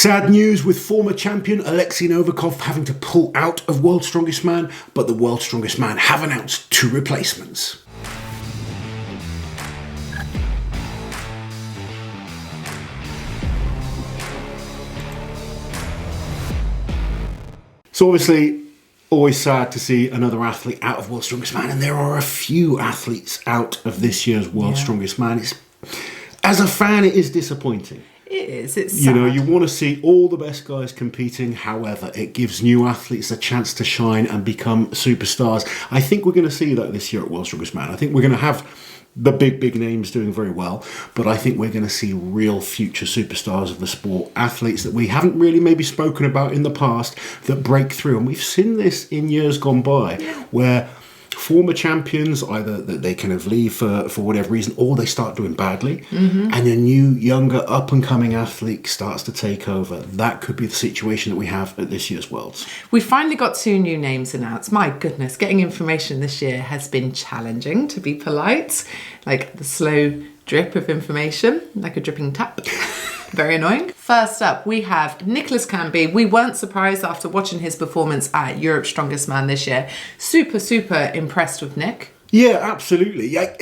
Sad news with former champion Alexei Novikov having to pull out of World's Strongest Man, but the World's Strongest Man have announced 2 replacements. So obviously, always sad to see another athlete out of World's Strongest Man, and there are a few athletes out of this year's World's Strongest Man. As a fan, it is disappointing. It is. It's sad. You know, you want to see all the best guys competing. However, it gives new athletes a chance to shine and become superstars. I think we're going to see that this year at World's Strongest Man. I think we're going to have the big names doing very well, but I think we're going to see real future superstars of the sport, athletes that we haven't really maybe spoken about in the past that break through. And we've seen this in years gone by, where former champions, either that they kind of leave for whatever reason, or they start doing badly, and a new, younger, up-and-coming athlete starts to take over. That could be the situation that we have at this year's Worlds. We finally got 2 new names announced. My goodness, getting information this year has been challenging, to be polite. Like the slow drip of information, like a dripping tap. Very annoying. First up, we have Nicholas Canby. We weren't surprised after watching his performance at Europe's Strongest Man this year. Super impressed with Nick. Yeah, absolutely. Yeah.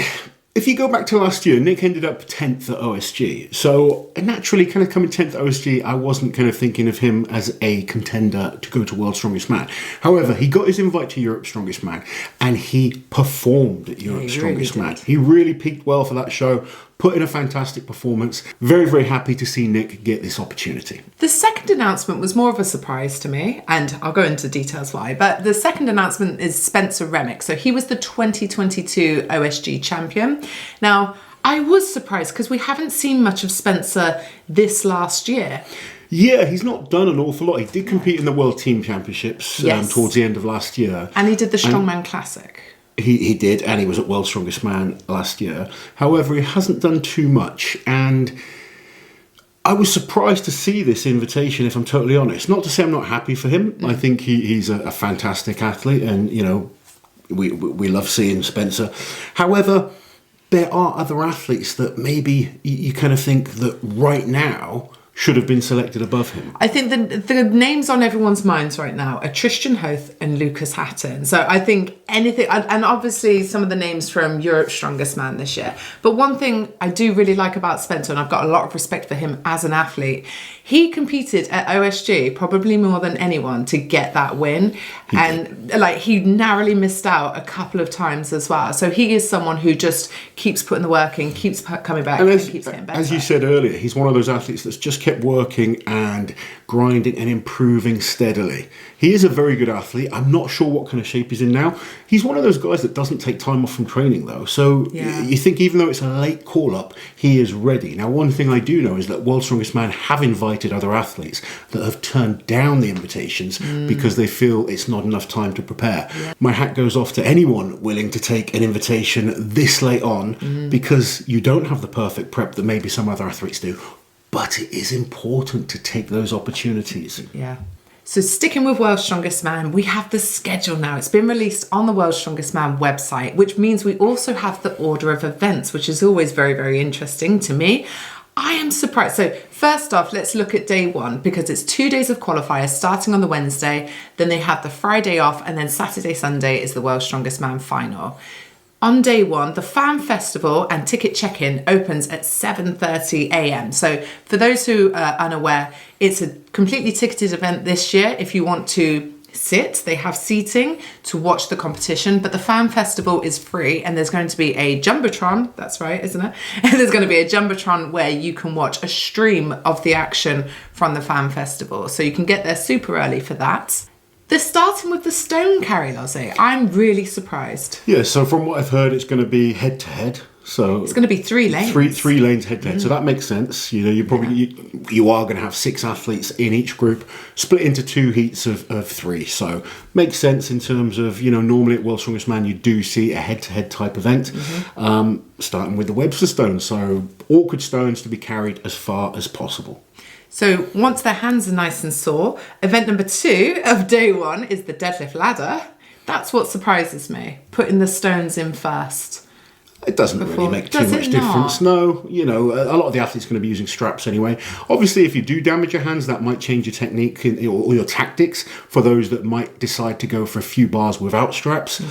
If you go back to last year, Nick ended up 10th at OSG. So naturally, kind of coming 10th at OSG, I wasn't kind of thinking of him as a contender to go to World's Strongest Man. However, he got his invite to Europe's Strongest Man, and he performed at Europe's Strongest Man. He really peaked well for that show, put in a fantastic performance. Very happy to see Nick get this opportunity. The second announcement was more of a surprise to me, and I'll go into details why, but the second announcement is Spencer Remick. So he was the 2022 OSG champion. Now, I was surprised because we haven't seen much of Spencer this last year. Yeah, he's not done an awful lot. He did compete in the World Team Championships towards the end of last year. And he did the Strongman Classic. He did, and he was at World's Strongest Man last year. However, he hasn't done too much, and I was surprised to see this invitation, if I'm totally honest. Not to say I'm not happy for him. I think he's a fantastic athlete, and, you know, we love seeing Spencer. However, there are other athletes that maybe you kind of think that right now should have been selected above him. I think the names on everyone's minds right now are Tristan Hoth and Lucas Hatton. So I think anything, and obviously some of the names from Europe's Strongest Man this year. But one thing I do really like about Spencer, and I've got a lot of respect for him as an athlete, he competed at OSG probably more than anyone to get that win. He narrowly missed out a couple of times as well. So he is someone who just keeps putting the work in, keeps coming back, and keeps getting better. As you said earlier, he's one of those athletes that's just kept working and grinding and improving steadily. He is a very good athlete. I'm not sure what kind of shape he's in now. He's one of those guys that doesn't take time off from training, though. So you think even though it's a late call-up, he is ready. Now, one thing I do know is that World's Strongest Man have invited other athletes that have turned down the invitations because they feel it's not enough time to prepare. Yeah. My hat goes off to anyone willing to take an invitation this late on because you don't have the perfect prep that maybe some other athletes do. But it is important to take those opportunities. Yeah. So sticking with World's Strongest Man, we have the schedule now. It's been released on the World's Strongest Man website, which means we also have the order of events, which is always very interesting to me. I am surprised. So first off, let's look at day 1 because it's 2 days of qualifiers starting on the Wednesday. Then they have the Friday off, and then Saturday, Sunday is the World's Strongest Man final. On day 1, the Fan Festival and ticket check-in opens at 7:30 a.m. So for those who are unaware, it's a completely ticketed event this year. If you want to sit, they have seating to watch the competition, but the Fan Festival is free, and there's going to be a Jumbotron, that's right, isn't it? And there's going to be a Jumbotron where you can watch a stream of the action from the Fan Festival. So you can get there super early for that. They're starting with the stone carry, Lozzie. I'm really surprised. Yeah, so from what I've heard, it's going to be head-to-head. So it's going to be 3 lanes. Three lanes head-to-head. So that makes sense. You know, you are going to have 6 athletes in each group, split into 2 heats of 3. So makes sense in terms of, you know, normally at World's Strongest Man, you do see a head-to-head type event, starting with the Webster stones. So awkward stones to be carried as far as possible. So once their hands are nice and sore, event number 2 of day 1 is the deadlift ladder. That's what surprises me, putting the stones in first. It doesn't really make too much difference. No, you know, a lot of the athletes are going to be using straps anyway. Obviously, if you do damage your hands, that might change your technique or your tactics for those that might decide to go for a few bars without straps.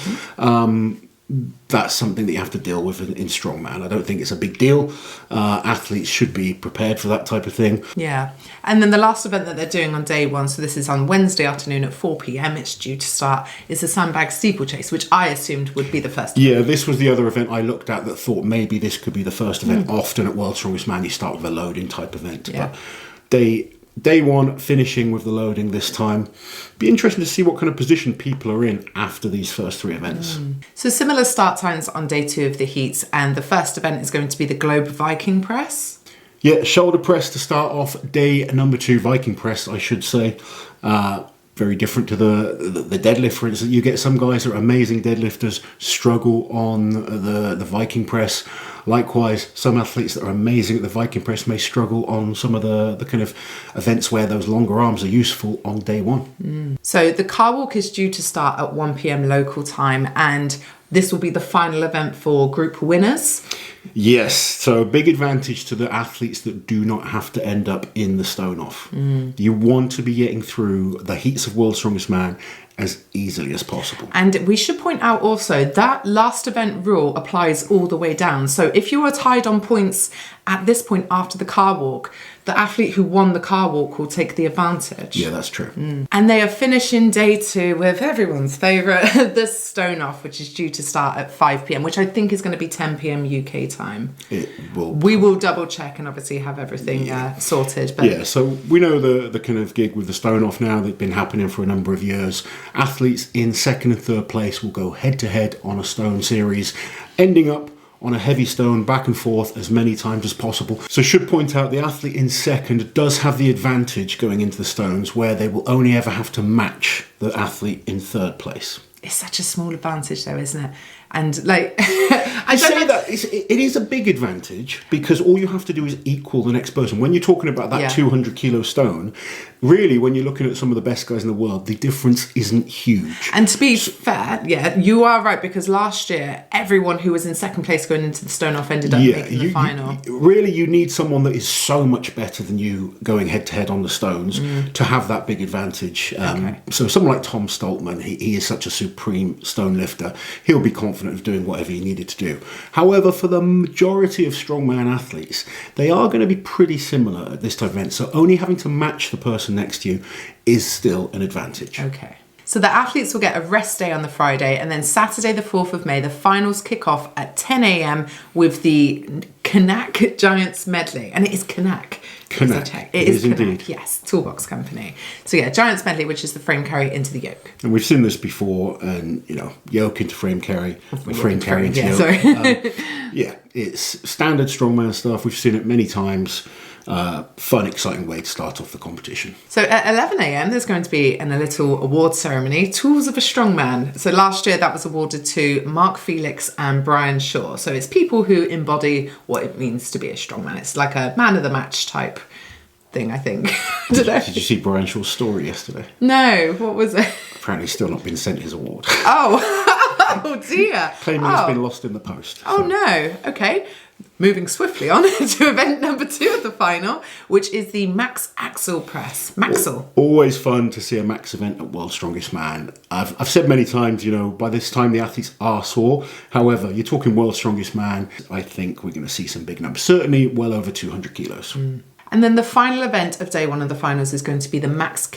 That's something that you have to deal with in strongman. I don't think it's a big deal. Athletes should be prepared for that type of thing. Yeah. And then the last event that they're doing on day one, so this is on Wednesday afternoon at 4 p.m, it's due to start, is the sandbag steeplechase, which I assumed would be the first. Yeah, this was the other event I looked at that thought maybe this could be the first event. Often at World's Strongest Man, you start with a loading type event. Yeah. But Day one, finishing with the loading this time. Be interesting to see what kind of position people are in after these first three events. So similar start times on day two of the heats, and the first event is going to be the Globe Viking Press. Yeah, shoulder press to start off day number 2, Viking press, I should say. Very different to the deadlift, for instance. You get some guys that are amazing deadlifters struggle on the Viking press. Likewise, some athletes that are amazing at the Viking press may struggle on some of the kind of events where those longer arms are useful on day one. So the car walk is due to start at 1 p.m. local time, and this will be the final event for group winners. Yes, so a big advantage to the athletes that do not have to end up in the stone off. You want to be getting through the heats of World's Strongest Man as easily as possible. And we should point out also that last event rule applies all the way down. So if you are tied on points at this point after the car walk, the athlete who won the car walk will take the advantage. Yeah, that's true. And they are finishing day 2 with everyone's favourite, the stone off, which is due to start at 5 p.m, which I think is going to be 10 p.m. UK time. We will double check and obviously have everything sorted. But yeah, so we know the kind of gig with the stone off now that's been happening for a number of years. Athletes in 2nd and 3rd place will go head to head on a stone series, ending up on a heavy stone back and forth as many times as possible. So should point out the athlete in 2nd does have the advantage going into the stones, where they will only ever have to match the athlete in 3rd place. It's such a small advantage though, isn't it? And like, I don't know that it is a big advantage, because all you have to do is equal the next person. When you're talking about that 200 kilo stone, really, when you're looking at some of the best guys in the world, the difference isn't huge. And to be fair, you are right, because last year, everyone who was in 2nd place going into the stone off ended up making the final. Really, you need someone that is so much better than you going head to head on the stones to have that big advantage. So someone like Tom Stoltman, he is such a supreme stone lifter. He'll be confident of doing whatever he needed to do. However, for the majority of strongman athletes, they are going to be pretty similar at this type of event. So only having to match the person next to you is still an advantage. Okay. So the athletes will get a rest day on the Friday, and then Saturday the 4th of May, the finals kick off at 10 a.m. with the Kanak Giants Medley. And it is Kanak. Kanak. It is Kanak, indeed. yes, Toolbox Company. So yeah, Giants Medley, which is the frame carry into the yoke. And we've seen this before, and yoke into frame carry, frame carry into yoke. Sorry. It's standard strongman stuff. We've seen it many times. Fun, exciting way to start off the competition. So at 11 a.m, there's going to be a little award ceremony, Tools of a Strongman. So last year that was awarded to Mark Felix and Brian Shaw. So it's people who embody what it means to be a strongman. It's like a man of the match type thing, I think. Did you see Brian Shaw's story yesterday? No, what was it? Apparently he's still not been sent his award. Oh dear. Claiming it's been lost in the post. Oh no, okay. Moving swiftly on to event number 2 of the final, which is the Max Axel Press. Maxel. Always fun to see a Max event at World's Strongest Man. I've said many times, by this time the athletes are sore. However, you're talking World's Strongest Man, I think we're going to see some big numbers. Certainly well over 200 kilos. And then the final event of day 1 of the finals is going to be the Max Height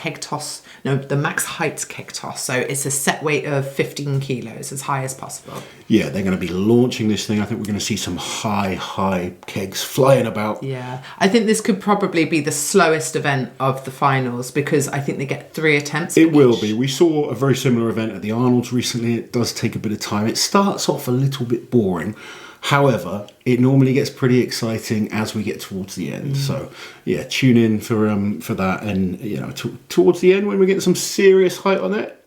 Keg Toss. So it's a set weight of 15 kilos, as high as possible. Yeah, they're going to be launching this thing. I think we're going to see some high kegs flying about. Yeah, I think this could probably be the slowest event of the finals, because I think they get 3 attempts. It will be. We saw a very similar event at the Arnold's recently. It does take a bit of time. It starts off a little bit boring. However, it normally gets pretty exciting as we get towards the end. So, yeah, tune in for that. And, towards the end, when we get some serious height on it,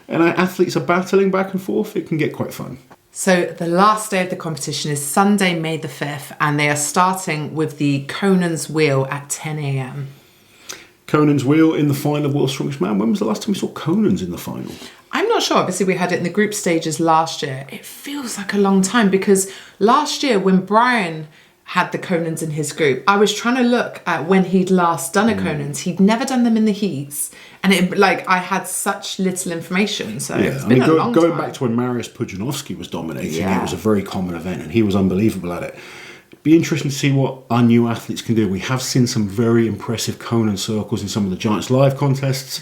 and our athletes are battling back and forth, it can get quite fun. So the last day of the competition is Sunday, May the 5th, and they are starting with the Conan's Wheel at 10 a.m. Conan's Wheel in the final of World's Strongest Man. When was the last time we saw Conan's in the final? I'm not not sure. Obviously, we had it in the group stages last year. It feels like a long time because last year when Brian had the Conans in his group, I was trying to look at when he'd last done a Conans. He'd never done them in the heats. And I had such little information. So it's been a long time. Going back to when Mariusz Pudzianowski was dominating, it was a very common event and he was unbelievable at it. Be interesting to see what our new athletes can do. We have seen some very impressive Conan circles in some of the Giants Live contests,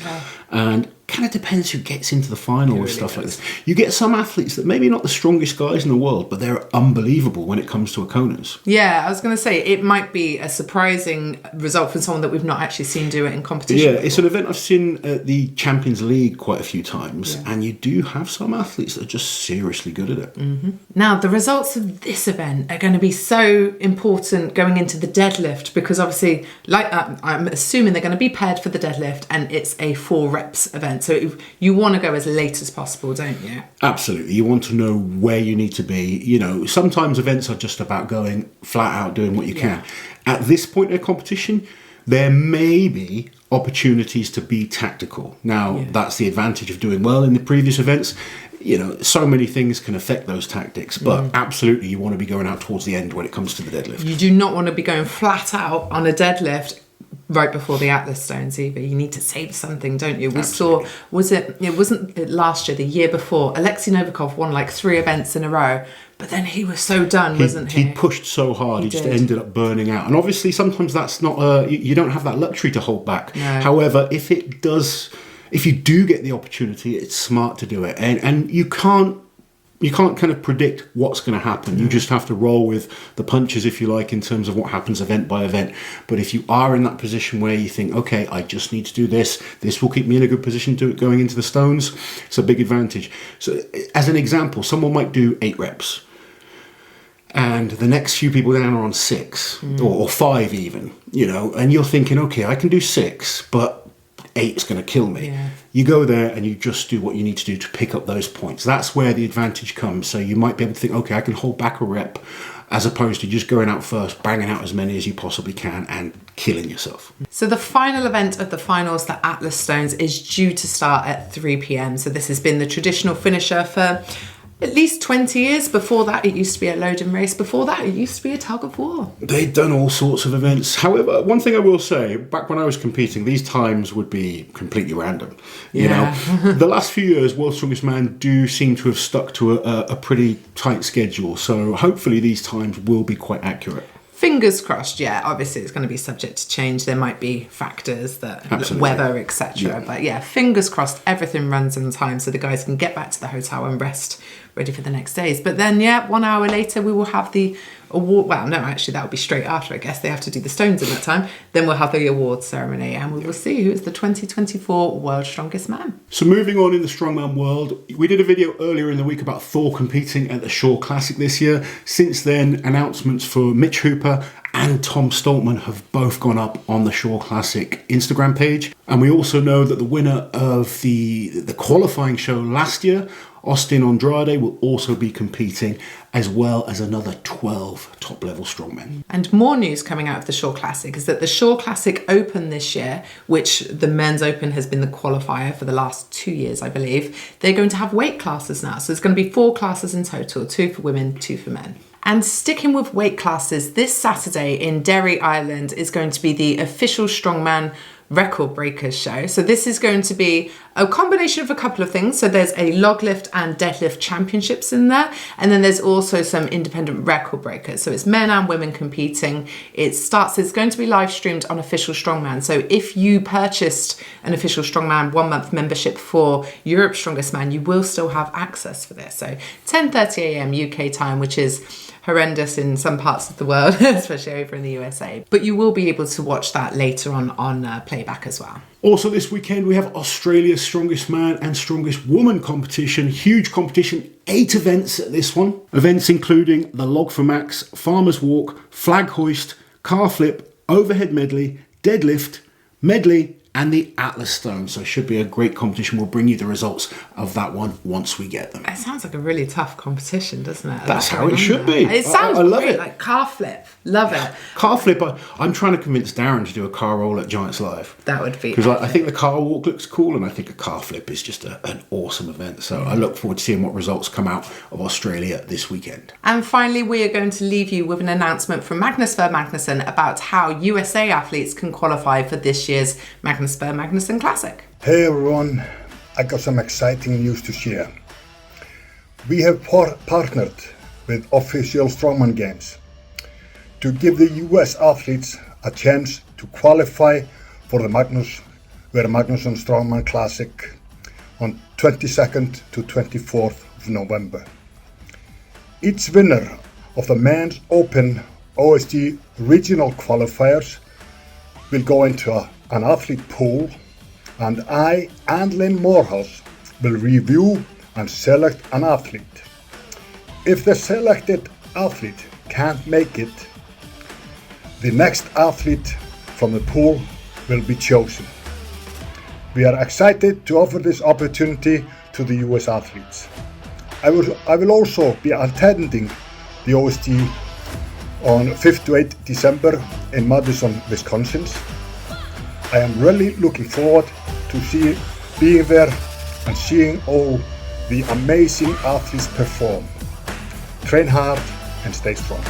and kind of depends who gets into the final with stuff like this. You get some athletes that maybe not the strongest guys in the world, but they're unbelievable when it comes to a Conans. Yeah, I was going to say it might be a surprising result for someone that we've not actually seen do it in competition. Yeah, before. It's an event I've seen at the Champions League quite a few times, and you do have some athletes that are just seriously good at it. Mm-hmm. Now, the results of this event are going to be so important going into the deadlift because obviously, I'm assuming they're going to be paired for the deadlift, and it's a 4 reps event. So you want to go as late as possible, don't you? Absolutely. You want to know where you need to be. You know, sometimes events are just about going flat out, doing what you can. At this point in a competition, there may be opportunities to be tactical. Now, that's the advantage of doing well in the previous events. You know, so many things can affect those tactics, but absolutely you want to be going out towards the end when it comes to the deadlift. You do not want to be going flat out on a deadlift right before the Atlas Stones either. You need to save something, don't you? We saw, it wasn't last year, the year before, Alexei Novikov won like 3 events in a row, but then he was so done, wasn't he? He pushed so hard, he just ended up burning out. And obviously sometimes that's not, you don't have that luxury to hold back. No. However, if you do get the opportunity, it's smart to do it. And you can't kind of predict what's going to happen. You just have to roll with the punches, if you like, in terms of what happens event by event. But if you are in that position where you think, okay, I just need to do this will keep me in a good position going into the Stones, it's a big advantage. So as an example, someone might do 8 reps. And the next few people down are on 6 or 5 even, you know, and you're thinking, okay, I can do 6, but 8's going to kill me. Yeah. You go there and you just do what you need to do to pick up those points. That's where the advantage comes. So you might be able to think, okay, I can hold back a rep, as opposed to just going out first, banging out as many as you possibly can and killing yourself. So the final event of the finals, the Atlas Stones, is due to start at 3 p.m. So this has been the traditional finisher for at least 20 years. Before that, it used to be a load and race. Before that, it used to be a tug of war. They'd done all sorts of events. However, one thing I will say, back when I was competing, these times would be completely random. You know, the last few years, World's Strongest Man do seem to have stuck to a pretty tight schedule. So hopefully these times will be quite accurate. Fingers crossed, yeah. Obviously, it's going to be subject to change. There might be factors that weather, etc. But yeah, fingers crossed, everything runs in time so the guys can get back to the hotel and rest, ready for the next days. But then, 1 hour later, we will have the award. Well, no, actually, that will be straight after. I guess they have to do the Stones in that time. Then we'll have the awards ceremony, and we will see who is the 2024 World's Strongest Man. So moving on in the strongman world, we did a video earlier in the week about Thor competing at the Shaw Classic this year. Since then, announcements for Mitch Hooper and Tom Stoltman have both gone up on the Shaw Classic Instagram page. And we also know that the winner of the qualifying show last year, Austin Andrade, will also be competing, as well as another 12 top-level strongmen. And more news coming out of the Shaw Classic is that the Shaw Classic Open this year, which the Men's Open has been the qualifier for the last 2 years, I believe, they're going to have weight classes now. So there's going to be 4 classes in total, 2 for women, 2 for men. And sticking with weight classes, this Saturday in Derry, Ireland is going to be the official Strongman Record Breakers show. So this is going to be a combination of a couple of things. So there's a log lift and deadlift championships in there. And then there's also some independent record breakers. So it's men and women competing. It's going to be live streamed on Official Strongman. So if you purchased an Official Strongman 1 month membership for Europe's Strongest Man, you will still have access for this. So 10:30 a.m. UK time, which is horrendous in some parts of the world, especially over in the USA. But you will be able to watch that later on playback as well. Also this weekend, we have Australia's Strongest Man and Strongest Woman competition. Huge competition, 8 events at this one. Events including the Log for Max, Farmer's Walk, Flag Hoist, Car Flip, Overhead Medley, Deadlift, Medley, and the Atlas Stone. So it should be a great competition. We'll bring you the results of that one once we get them. It sounds like a really tough competition, doesn't it? That's how it should be. It sounds I love great, it. like car flip. Love it. Car flip, I'm trying to convince Darren to do a car roll at Giants Live. That would be because I think the car walk looks cool, and I think a car flip is just an awesome event. So I look forward to seeing what results come out of Australia this weekend. And finally, we are going to leave you with an announcement from Magnus for Magnusson about how USA athletes can qualify for this year's Magnus for Magnusson Classic. Hey everyone, I got some exciting news to share. We have partnered with official Strongman Games to give the US athletes a chance to qualify for the Magnusson Strongman Classic on 22nd to 24th of November. Each winner of the Men's Open OSG Regional Qualifiers will go into an athlete pool, and I and Lynn Morehouse will review and select an athlete. If the selected athlete can't make it, the next athlete from the pool will be chosen. We are excited to offer this opportunity to the US athletes. I will also be attending the OSG on 5th to 8th December in Madison, Wisconsin. I am really looking forward to being there and seeing all the amazing athletes perform. Train hard and stay strong.